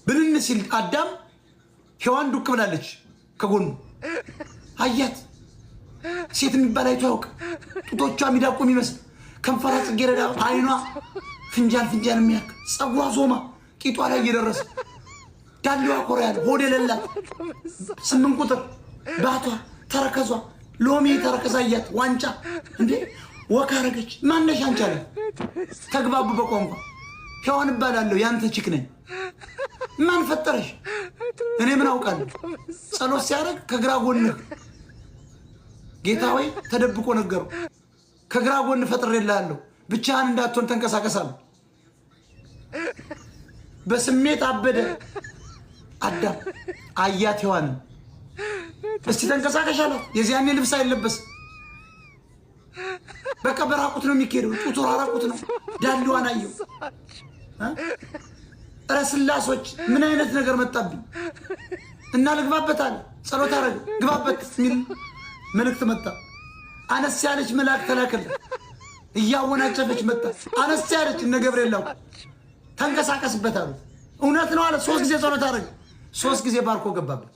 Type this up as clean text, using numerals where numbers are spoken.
ብንን ሲል አዳም ሔዋን ዱቅ ብላለች ከጎኑ አያት። ሴት የሚባል አይቶ ያውቅ። ጡቶቿ የሚዳቁ የሚመስል ከንፈሯ ጽጌረዳ፣ አይኗ ፍንጃል የሚያክ ጸጉሯ ዞማ ቂጧ ላይ እየደረሰ ዳሌዋ ኮራ ያለ ሆድ የሌላት 8 ቁጥር ባቷ ተረከዟ ሎሚ ተረከዛ አያት። ዋንጫ እንዴ ወካ አረገች። ማነሽ አንቺ አለ። ተግባቡ በቋንቋ ሔዋን እባላለሁ ያንተ ቺክ ነኝ። ማን ፈጠረሽ? እኔ ምን አውቃለሁ? ጸሎት ሲያደርግ ከግራ ጎንህ ጌታ ሆይ ተደብቆ ነገሩ ከግራ ጎን ፈጥሬልሃለሁ ብቻህን እንዳትሆን ተንቀሳቀሳለሁ። በስሜት አበደ አዳም አያት ሔዋን እስቲ ተንቀሳቀሽ አላት። የዚያኔ ልብስ አይለበስ በቃ በራቁት ነው የሚኬደው። ጡቱ ራቁት ነው። ዳሌዋን አየው። ረስላሶች ምን አይነት ነገር መጣብኝ እና ልግባበት አለ። ጸሎት አረገ። ግባበት የሚል መልእክት መጣ። አነስ ያለች መልአክ ተላከለ። እያወናጨፈች መጣ። አነስ ያለች እነ ገብርኤል ላኩ። ተንቀሳቀስበት አሉት። እውነት ነው አለ። 3 ጊዜ ጸሎት አረገ። 3 ጊዜ ባርኮ ገባበት።